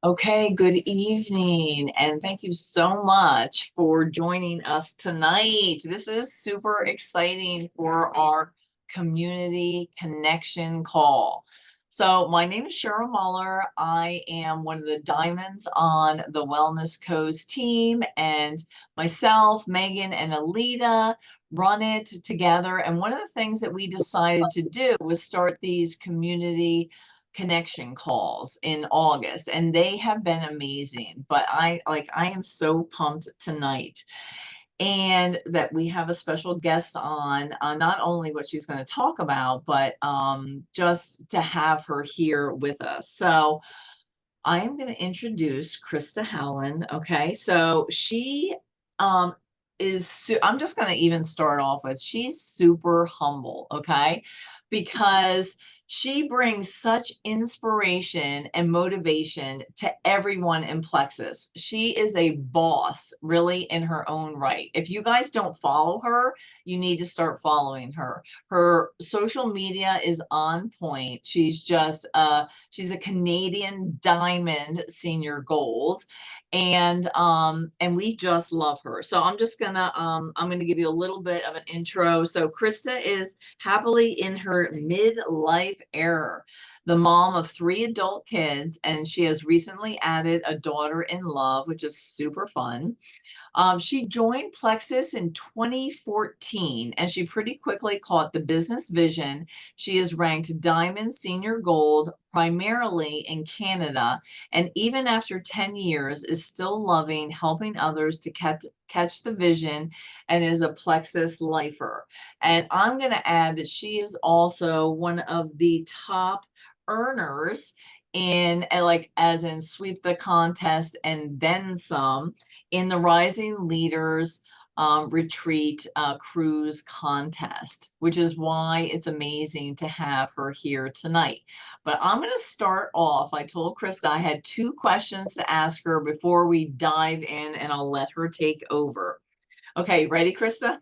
Okay, good evening, and thank you so much for joining us tonight. This is super exciting for our community connection call. So, my name is Cheryl Muller. I am one of the diamonds on the Wellness Co's team, and myself, Megan, and Alita run it together. And one of the things that we decided to do was start these community connection calls in August, and they have been amazing. But I am so pumped tonight and that we have a special guest on, not only what she's going to talk about, but just to have her here with us. So I am going to introduce Christa Howland. Okay, so she um I'm just going to even start off with she's super humble, okay? Because she brings such inspiration and motivation to everyone in Plexus. She is a boss, really, in her own right. If you guys don't follow her, you need to start following her. Her social media is on point. She's a Canadian Diamond Senior Gold, and we just love her. So I'm gonna give you a little bit of an intro. So Krista is happily in her midlife era, the mom of three adult kids, and she has recently added a daughter in love, which is super fun. She joined Plexus in 2014 and she pretty quickly caught the business vision. She is ranked Diamond Senior Gold primarily in Canada, and even after 10 years is still loving helping others to catch the vision and is a Plexus lifer. And I'm going to add that she is also one of the top earners in like as in sweep the contest and then some in the Rising Leaders Retreat Cruise Contest, which is why it's amazing to have her here tonight. But I'm going to start off. I told Krista I had two questions to ask her before we dive in, and I'll let her take over. Okay, ready, Krista?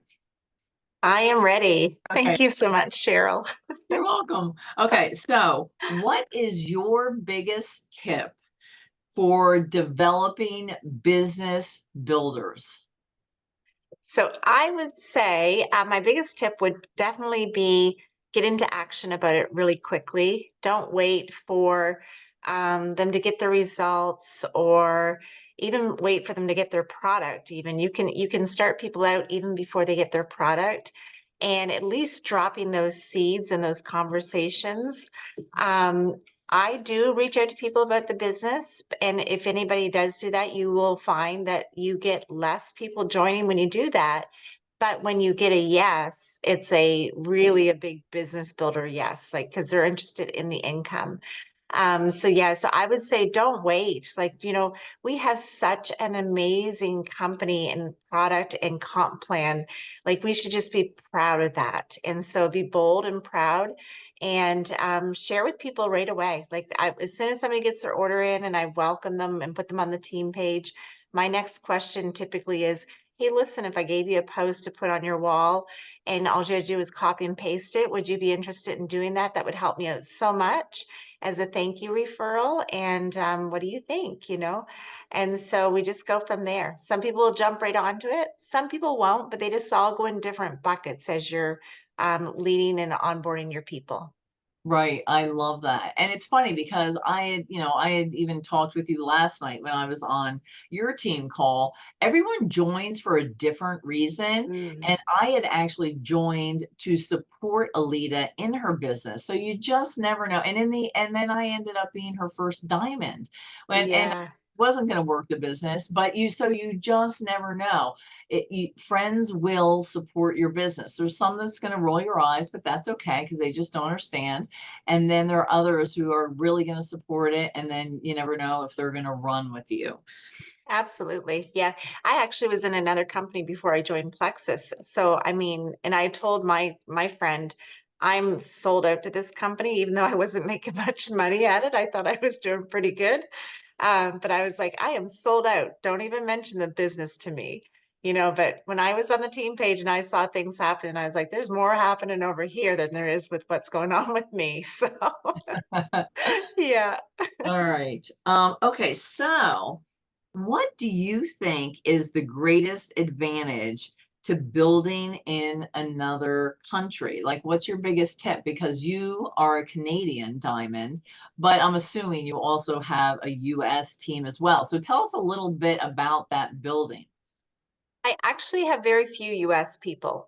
I am ready. Okay, Thank you so much, Cheryl. you're welcome. Okay, so what is your biggest tip for developing business builders? So I would say my biggest tip would definitely be get into action about it really quickly. Don't wait for them to get the results or even wait for them to get their product. Even you can start people out even before they get their product, and at least dropping those seeds and those conversations. Um, I do reach out to people about the business, and if anybody does do that, you will find that you get less people joining when you do that. But when you get a yes, it's a really a big business builder yes, like because they're interested in the income. So yeah, so I would say don't wait. Like, we have such an amazing company and product and comp plan. Like we should just be proud of that. And so be bold and proud and share with people right away. As soon as somebody gets their order in and I welcome them and put them on the team page, my next question typically is, hey, listen, if I gave you a post to put on your wall and all you had to do is copy and paste it, would you be interested in doing that? That would help me out so much as a thank you referral. And what do you think? And so we just go from there. Some people will jump right onto it. Some people won't, but they just all go in different buckets as you're leading and onboarding your people. Right. I love that. And it's funny because I had even talked with you last night when I was on your team call. Everyone joins for a different reason. Mm, And I had actually joined to support Alita in her business. So you just never know. And then I ended up being her first diamond. And yeah. wasn't going to work the business, but you just never know. Friends will support your business. There's some that's going to roll your eyes, but that's okay because they just don't understand. And then there are others who are really going to support it. And then you never know if they're going to run with you. Absolutely. Yeah. I actually was in another company before I joined Plexus. So, I mean, and I told my friend, I'm sold out to this company, even though I wasn't making much money at it. I thought I was doing pretty good. But I was like, I am sold out. Don't even mention the business to me. but when I was on the team page and I saw things happening, I was like, there's more happening over here than there is with what's going on with me. So yeah. All right. Okay, so what do you think is the greatest advantage to building in another country? Like, what's your biggest tip? Because you are a Canadian diamond, but I'm assuming you also have a US team as well. So tell us a little bit about that building. I actually have very few US people.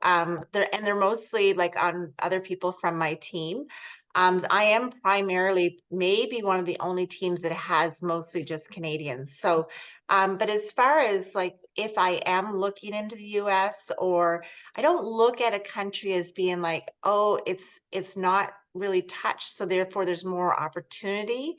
They're mostly like on other people from my team. I am primarily maybe one of the only teams that has mostly just Canadians. So, but as far as like if I am looking into the US, or I don't look at a country as being like, oh, it's not really touched, so therefore there's more opportunity.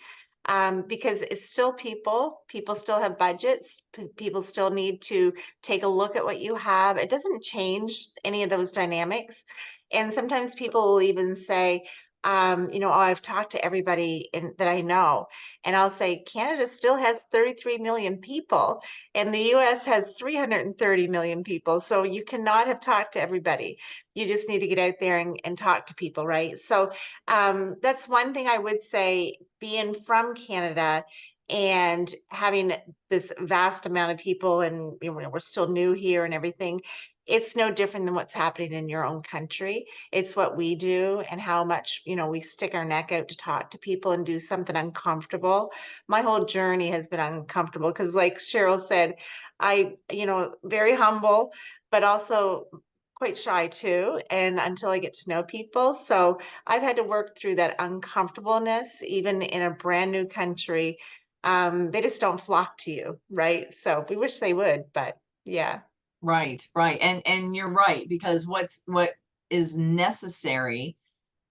Because it's still people, people still have budgets, people still need to take a look at what you have. It doesn't change any of those dynamics. And sometimes people will even say, oh, I've talked to everybody that I know. And I'll say, Canada still has 33 million people, and the US has 330 million people. So you cannot have talked to everybody. You just need to get out there and talk to people, right? So that's one thing I would say, being from Canada and having this vast amount of people, and we're still new here and everything. It's no different than what's happening in your own country. It's what we do and how much, we stick our neck out to talk to people and do something uncomfortable. My whole journey has been uncomfortable because, like Cheryl said, very humble, but also quite shy too. And until I get to know people. So I've had to work through that uncomfortableness, even in a brand new country. They just don't flock to you, right? So we wish they would, but yeah. Right, right. And you're right, because what is necessary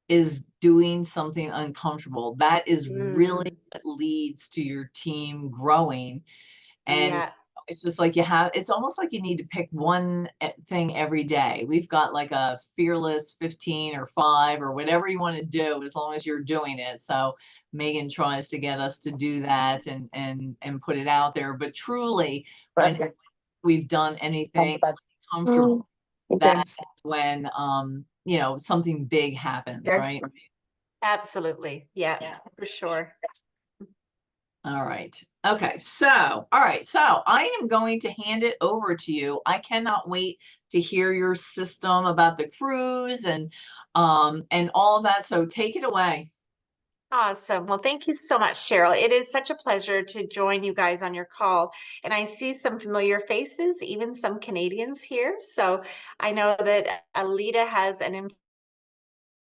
is doing something uncomfortable. That is really Mm, what leads to your team growing. And yeah. it's just like it's almost like you need to pick one thing every day. We've got like a fearless 15 or 5 or whatever you want to do, as long as you're doing it. So Megan tries to get us to do that and put it out there. But truly, when we've done anything Mm, comfortable, okay. that's when something big happens, right? Absolutely. Yeah, for sure. All right. Okay. So, all right. So I am going to hand it over to you. I cannot wait to hear your system about the cruise and all of that. So take it away. Awesome. Well, thank you so much, Cheryl. It is such a pleasure to join you guys on your call. And I see some familiar faces, even some Canadians here. So I know that Alita has an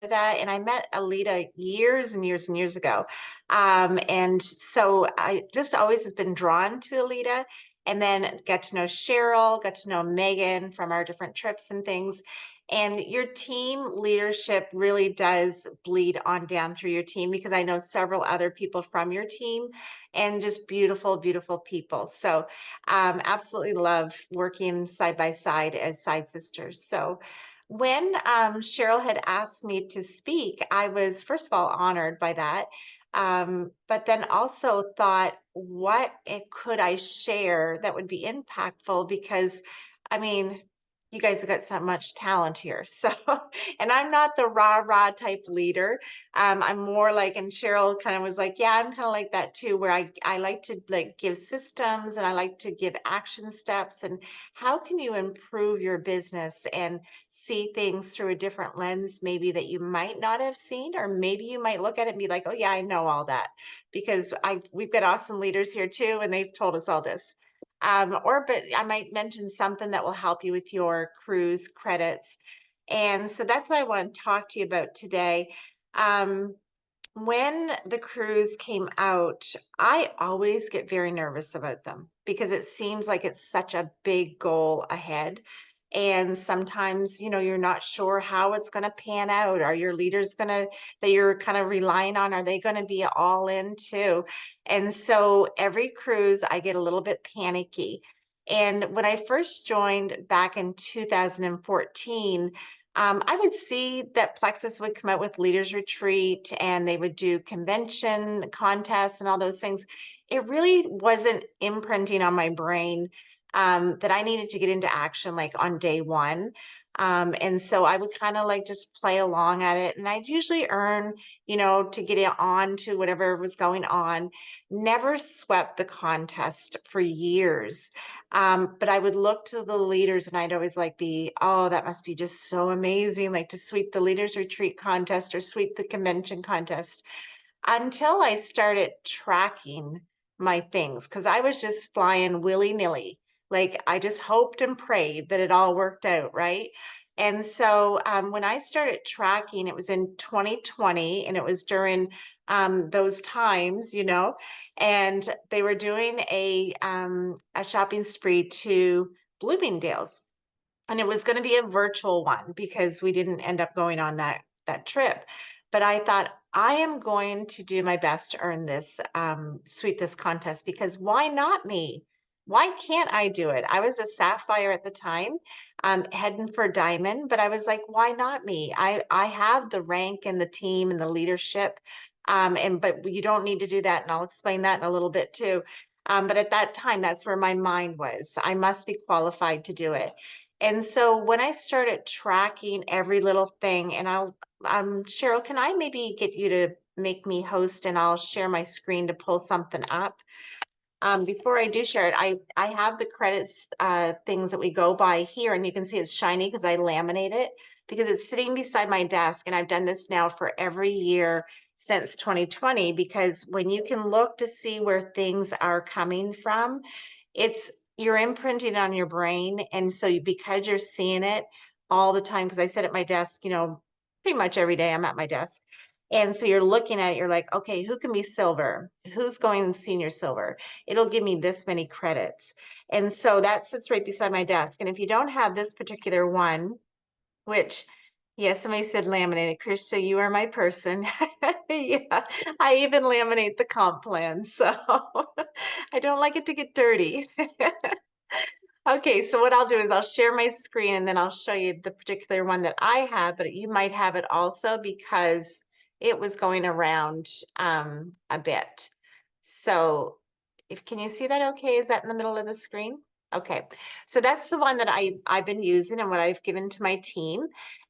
that, and I met Alita years and years and years ago. And so I just always has been drawn to Alita, and then got to know Cheryl, got to know Megan from our different trips and things. And your team leadership really does bleed on down through your team, because I know several other people from your team, and just beautiful, beautiful people. So absolutely love working side by side as side sisters. So when Cheryl had asked me to speak, I was, first of all, honored by that. But then also thought, what could I share that would be impactful? Because, I mean, you guys have got so much talent here. So, and I'm not the rah rah type leader. I'm more like, and Cheryl kind of was like, yeah, I'm kind of like that too, where I like to like give systems, and I like to give action steps, and how can you improve your business and see things through a different lens, maybe that you might not have seen, or maybe you might look at it and be like, oh yeah, I know all that, because we've got awesome leaders here too, and they've told us all this. But I might mention something that will help you with your cruise credits. And so that's what I want to talk to you about today. Um, when the cruise came out, I always get very nervous about them, because it seems like it's such a big goal ahead. And sometimes, you're not sure how it's going to pan out. Are your leaders that you're kind of relying on, are they going to be all in too? And so every cruise, I get a little bit panicky. And when I first joined back in 2014, I would see that Plexus would come out with Leaders Retreat, and they would do convention contests and all those things. It really wasn't imprinting on my brain that I needed to get into action like on day one. And so I would kind of like just play along at it. And I'd usually earn, to get it on to whatever was going on. Never swept the contest for years. But I would look to the leaders and I'd always like oh, that must be just so amazing, like to sweep the leaders retreat contest or sweep the convention contest, until I started tracking my things, because I was just flying willy-nilly. Like I just hoped and prayed that it all worked out, right? And so when I started tracking, it was in 2020, and it was during those times, and they were doing a shopping spree to Bloomingdale's, and it was going to be a virtual one because we didn't end up going on that trip. But I thought I am going to do my best to earn this sweep this contest, because why not me? Why can't I do it? I was a sapphire at the time, heading for diamond, but I was like, why not me? I have the rank and the team and the leadership, but you don't need to do that, and I'll explain that in a little bit too. But at that time, that's where my mind was. I must be qualified to do it. And so when I started tracking every little thing, and Cheryl, can I maybe get you to make me host, and I'll share my screen to pull something up? Before I do share it, I have the credits things that we go by here, and you can see it's shiny because I laminate it, because it's sitting beside my desk, and I've done this now for every year since 2020, because when you can look to see where things are coming from, it's you're imprinting on your brain. And so because you're seeing it all the time, because I sit at my desk, pretty much every day I'm at my desk. And so you're looking at it, you're like, okay, who can be silver? Who's going senior silver? It'll give me this many credits. And so that sits right beside my desk. And if you don't have this particular one, which, yes, somebody said laminated. Christa, you are my person. Yeah, I even laminate the comp plan, so I don't like it to get dirty. Okay, so what I'll do is I'll share my screen, and then I'll show you the particular one that I have, but you might have it also because it was going around a bit. So can you see that okay? Is that in the middle of the screen? Okay, so that's the one that I've been using and what I've given to my team.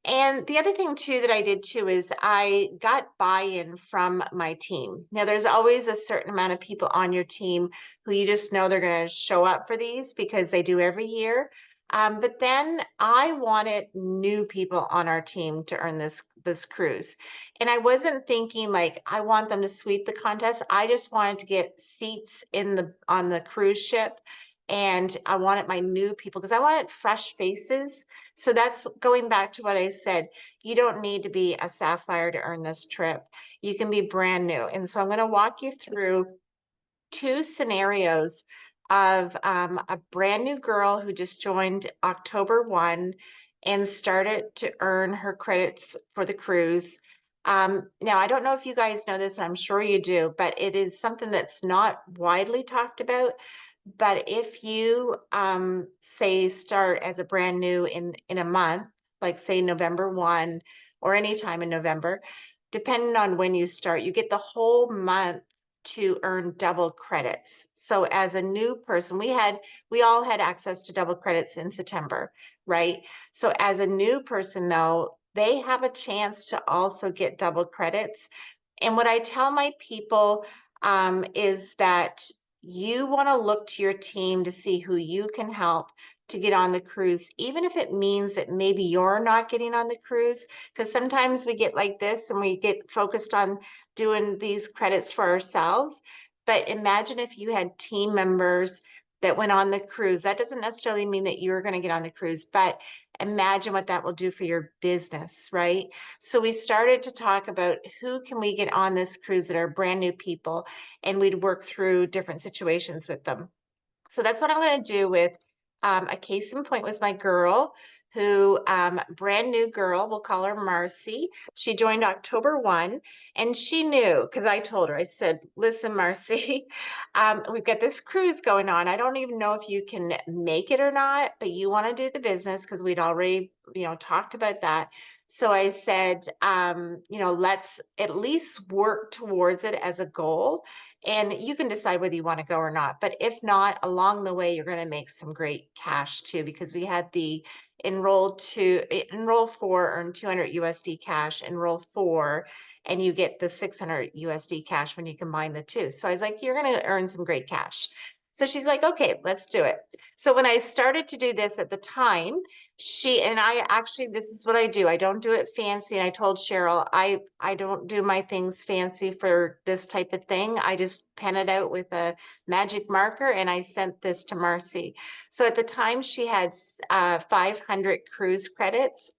And the other thing too that I did too is I got buy-in from my team. Now there's always a certain amount of people on your team who you just know they're going to show up for these because they do every year. But then I wanted new people on our team to earn this cruise. And I wasn't thinking like I want them to sweep the contest. I just wanted to get seats on the cruise ship. And I wanted my new people because I wanted fresh faces. So that's going back to what I said. You don't need to be a sapphire to earn this trip. You can be brand new. And so I'm going to walk you through two scenarios of a brand new girl who just joined October 1 and started to earn her credits for the cruise. Now, I don't know if you guys know this, I'm sure you do, but it is something that's not widely talked about. But if you say start as a brand new in a month, like say November 1 or anytime in November, depending on when you start, you get the whole month to earn double credits. So as a new person, we all had access to double credits in September, right? So as a new person though, they have a chance to also get double credits. And what I tell my people is that you want to look to your team to see who you can help to get on the cruise, even if it means that maybe you're not getting on the cruise, because sometimes we get like this and we get focused on doing these credits for ourselves. But imagine if you had team members that went on the cruise. That doesn't necessarily mean that you're going to get on the cruise, but imagine what that will do for your business, right? So we started to talk about who can we get on this cruise that are brand new people, and we'd work through different situations with them. So that's what I'm going to do with a case in point was my girl who brand new girl, we'll call her Marcy. She joined October 1 and she knew because I told her, I said, listen, Marcy, we've got this cruise going on. I don't even know if you can make it or not, but you want to do the business because we'd already, talked about that. So I said, let's at least work towards it as a goal. And you can decide whether you want to go or not. But if not, along the way, you're going to make some great cash too, because we had the enroll for, earn 200 USD cash, enroll for, and you get the 600 USD cash when you combine the two. So I was like, you're going to earn some great cash. So she's like, okay, let's do it. So when I started to do this at the time, she and I actually, this is what I do. I don't do it fancy. And I told Cheryl, I don't do my things fancy for this type of thing. I just pen it out with a magic marker and I sent this to Marcy. So at the time she had 500 cruise credits,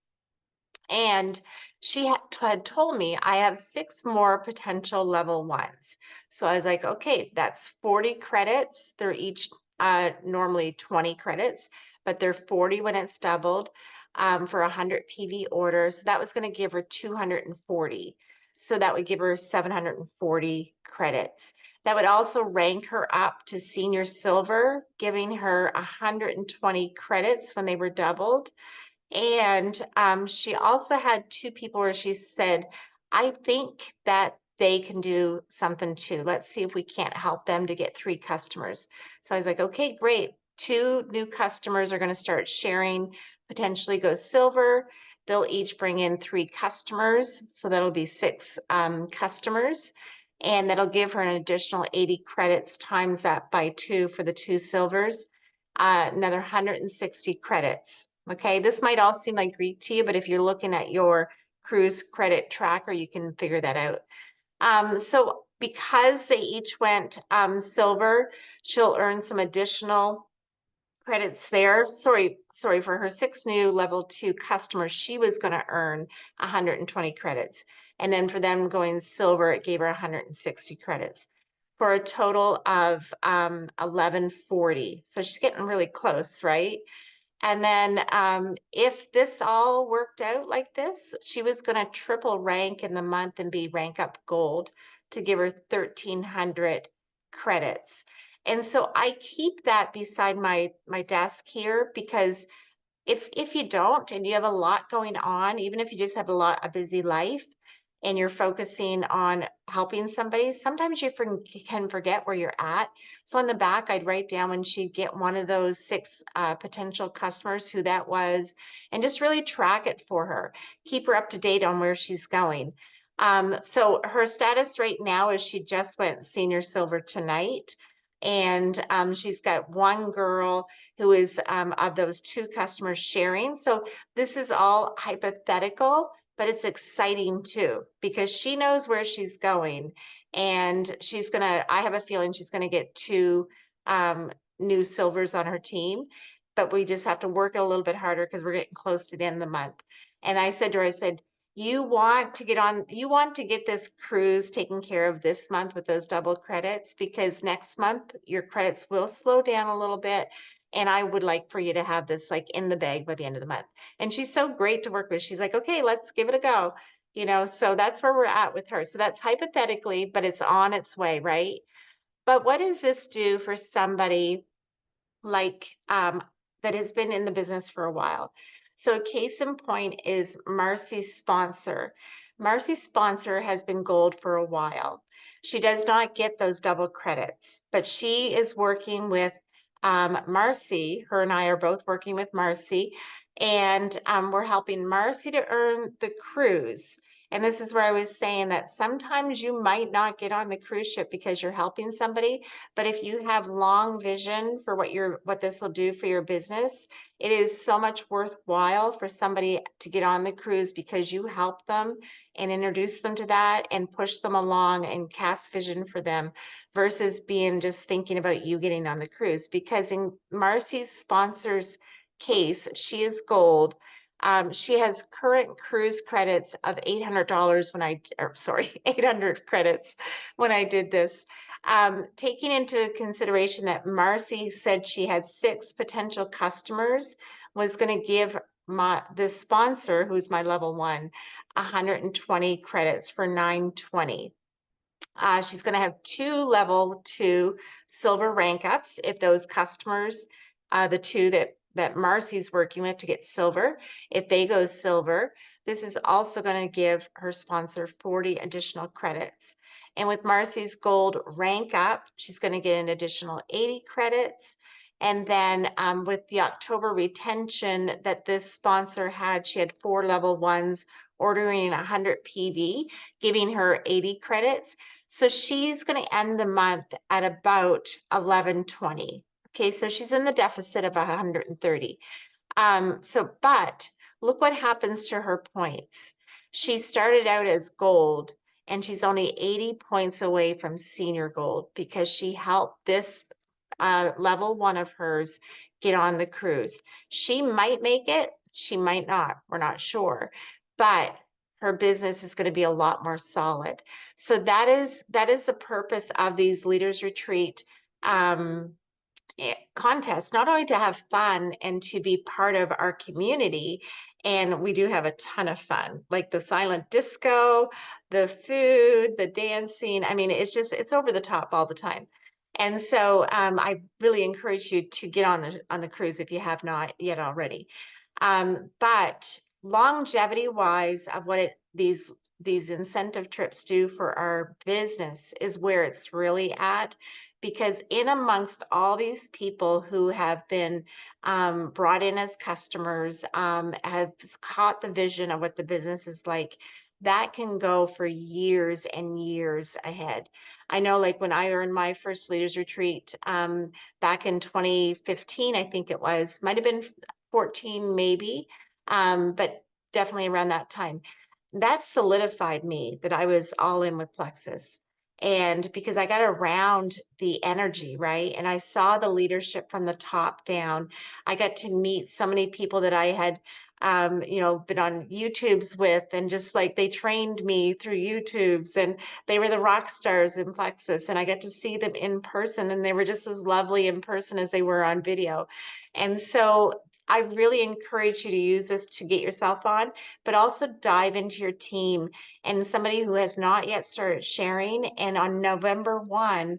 and she had told me I have 6 more potential level ones. So I was like, okay, that's 40 credits. They're each normally 20 credits, but they're 40 when it's doubled for 100 PV orders. So that was going to give her 240. So that would give her 740 credits. That would also rank her up to senior silver, giving her 120 credits when they were doubled. And she also had 2 people where she said, I think that they can do something too. Let's see if we can't help them to get 3 customers. So I was like, okay, great. 2 new customers are going to start sharing, potentially go silver. They'll each bring in 3 customers. So that'll be 6 customers. And that'll give her an additional 80 credits times that by 2 for the 2 silvers, another 160 credits. Okay, this might all seem like Greek to you, but if you're looking at your cruise credit tracker, you can figure that out. So because they each went silver, she'll earn some additional credits there. Sorry, for her 6 new level 2 customers, she was going to earn 120 credits. And then for them going silver, it gave her 160 credits for a total of 1140. So she's getting really close, right? And then if this all worked out like this, she was going to triple rank in the month and be rank up gold to give her 1,300 credits. And so I keep that beside my desk here because if you don't and you have a lot going on, even if you just have a busy life and you're focusing on helping somebody, sometimes you can forget where you're at. So on the back, I'd write down when she'd get one of those 6 potential customers, who that was, and just really track it for her. Keep her up to date on where she's going. So her status right now is she just went senior silver tonight. And she's got 1 girl who is of those 2 customers sharing. So this is all hypothetical, but it's exciting too, because she knows where she's going and I have a feeling she's gonna get 2 new silvers on her team, but we just have to work it a little bit harder because we're getting close to the end of the month. And I said to her, I said, you want to get this cruise taken care of this month with those double credits, because next month your credits will slow down a little bit. And I would like for you to have this like in the bag by the end of the month. And she's so great to work with. She's like, okay, let's give it a go. So that's where we're at with her. So that's hypothetically, but it's on its way, right? But what does this do for somebody like that has been in the business for a while? So a case in point is Marcy's sponsor. Marcy's sponsor has been gold for a while. She does not get those double credits, but she is working with Marcy. Her and I are both working with Marcy, and we're helping Marcy to earn the cruise. And this is where I was saying that sometimes you might not get on the cruise ship because you're helping somebody, but if you have long vision for what this will do for your business, it is so much worthwhile for somebody to get on the cruise because you help them and introduce them to that and push them along and cast vision for them versus being just thinking about you getting on the cruise. Because in Marcy's sponsor's case, she is gold. She has current cruise credits of $800 800 credits when I did this. Taking into consideration that Marcy said she had 6 potential customers, was going to give the sponsor, who's my level 1, 120 credits for 920. She's going to have 2 level 2 silver rank ups if those customers, the 2 that Marcy's working with to get silver, if they go silver. This is also going to give her sponsor 40 additional credits. And with Marcy's Gold rank up, she's going to get an additional 80 credits. And then with the October retention that this sponsor had, she had 4 level 1s ordering 100 PV, giving her 80 credits. So she's going to end the month at about 1120. Okay, so she's in the deficit of 130. But look what happens to her points. She started out as gold and she's only 80 points away from senior gold because she helped this level 1 of hers get on the cruise. She might make it, she might not, we're not sure, but her business is going to be a lot more solid. So that is the purpose of these leaders retreat contests, not only to have fun and to be part of our community. And we do have a ton of fun, like the silent disco, the food, the dancing. I mean, it's over the top all the time. And so I really encourage you to get on the cruise if you have not yet already. But longevity wise of what these incentive trips do for our business is where it's really at, because in amongst all these people who have been brought in as customers, have caught the vision of what the business is like, that can go for years and years ahead. I know, like when I earned my first leaders retreat back in 2015, I think it was, might have been 14 maybe, but definitely around that time. That solidified me that I was all in with Plexus. And because I got around the energy, right? And I saw the leadership from the top down. I got to meet so many people that I had, been on YouTubes with, and just like they trained me through YouTubes, and they were the rock stars in Plexus. And I got to see them in person, and they were just as lovely in person as they were on video. And so I really encourage you to use this to get yourself on, but also dive into your team and somebody who has not yet started sharing. And on November 1,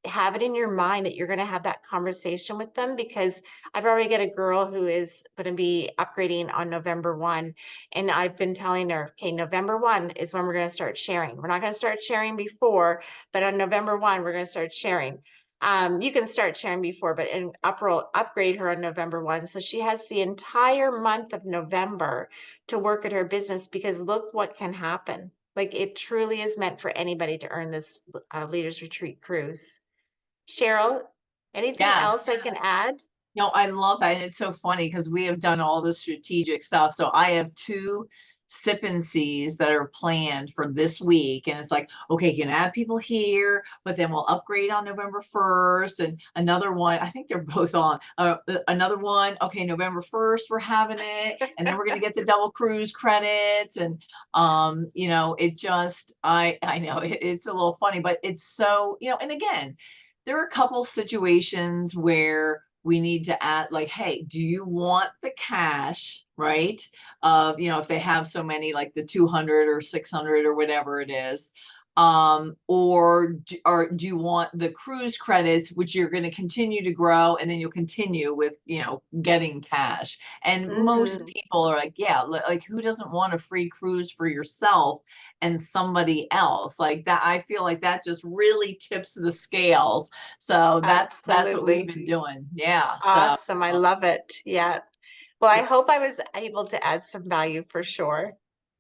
have it in your mind that you're going to have that conversation with them, because I've already got a girl who is going to be upgrading on November 1. And I've been telling her, okay, November 1 is when we're going to start sharing. We're not going to start sharing before, but on November 1, we're going to start sharing. You can start sharing before, but upgrade her on November 1. So she has the entire month of November to work at her business, because look what can happen. Like, it truly is meant for anybody to earn this Leaders Retreat cruise. Cheryl, anything Yes. else I can add? No, I love that. It's so funny because we have done all the strategic stuff. So I have 2 sip and sees that are planned for this week. And it's like, okay, you can add people here, but then we'll upgrade on November 1st. And another one, I think they're both on. Another one, okay, November 1st, we're having it. And then we're going to get the double cruise credits. And it just, I know it's a little funny, but it's so, and again, there are a couple situations where we need to add, like, hey, do you want the cash, right? Of, if they have so many, like the 200 or 600 or whatever it is. Or do you want the cruise credits, which you're going to continue to grow, and then you'll continue with, getting cash. And most people are like, yeah, like who doesn't want a free cruise for yourself and somebody else? Like that, I feel like that just really tips the scales. So that's what we've been Absolutely. doing. Yeah. So Awesome. I love it. Yeah. Well, I hope I was able to add some value for sure.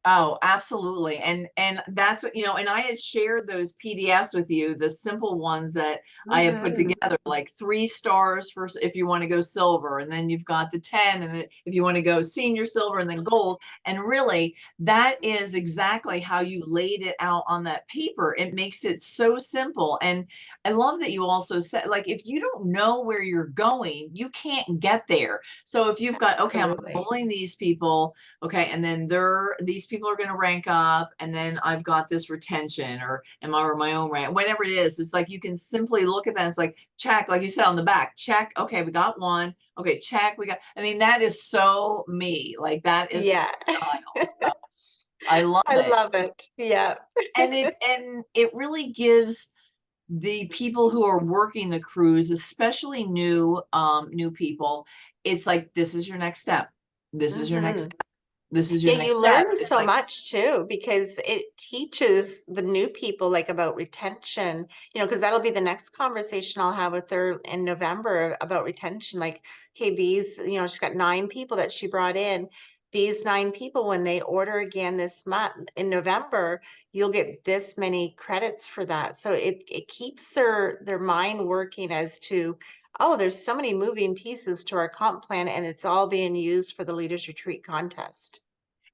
oh, absolutely. And that's, and I had shared those PDFs with you, the simple ones that I had put Mhm. together, like 3 stars for if you want to go silver, and then you've got the 10, and then if you want to go senior silver and then gold. And really, that is exactly how you laid it out on that paper. It makes it so simple. And I love that you also said, like, if you don't know where you're going, you can't get there. So if you've got, okay, I'm Absolutely. enrolling these people, okay, and then these people are going to rank up, and then I've got this retention, or my own rank, whatever it is. It's like you can simply look at that. It's like, check, like you said on the back, check. Okay, we got one. Okay, check. We got. I mean, that is so me. Like that is Yeah. my style. So I love I it, love it. Yeah. and it really gives the people who are working the cruise, especially new people. It's like, this is your next step. This is your next Hmm. step. this is your Yeah, next you step. learn It's so like, much too because it teaches the new people like about retention, because that'll be the next conversation I'll have with her in November about retention. Like, hey, she's got 9 people that she brought in. These 9 people, when they order again this month in November, you'll get this many credits for that. So it keeps their mind working as to, oh, there's so many moving pieces to our comp plan, and it's all being used for the Leaders Retreat contest.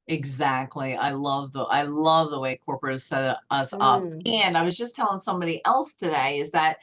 exactly. I love the way corporate has set us up. Mm. And I was just telling somebody else today is that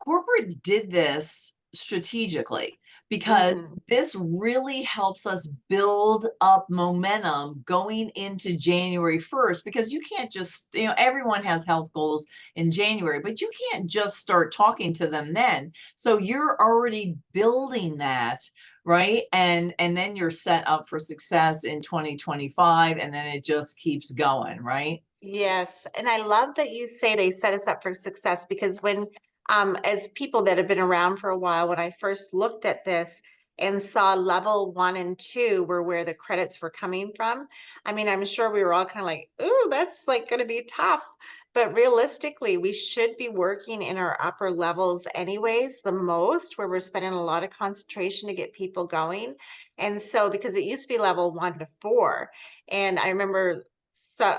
corporate did this strategically because Mhm. this really helps us build up momentum going into January 1st, because you can't just, everyone has health goals in January, but you can't just start talking to them then. So you're already building that, right? And then you're set up for success in 2025, and then it just keeps going, right? Yes, and I love that you say they set us up for success because as people that have been around for a while, when I first looked at this and saw level 1 and 2 were where the credits were coming from, I mean, I'm sure we were all kind of like, "Ooh, that's like going to be tough." But realistically, we should be working in our upper levels anyways, the most, where we're spending a lot of concentration to get people going. And so, because it used to be level 1 to 4, and I remember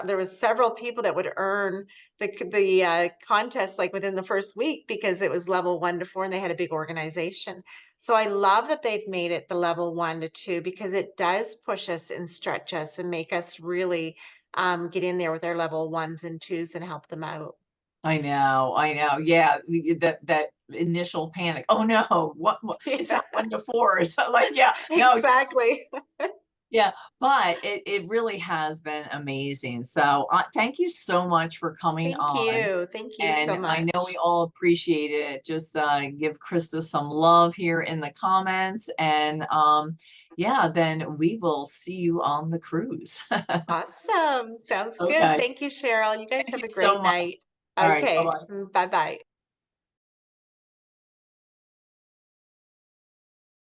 there was several people that would earn the contest like within the first week because it was level 1 to 4 and they had a big organization. So I love that they've made it the level 1 to 2 because it does push us and stretch us and make us really get in there with our level 1s and 2s and help them out. I know, I know. Yeah, that initial panic. Oh no, what it's Yeah, not 1 to 4. So like, yeah, no, exactly. yeah, but it really has been amazing. So thank you so much for coming Thank on. you. Thank you so And I know we much. all appreciate it. Just give Krista some love here in the comments. And yeah, then we will see you on the cruise. Awesome. Sounds good. Okay. Thank you, Cheryl. You guys Thank have you a so great much. night. All right. Okay. Bye-bye. Bye bye.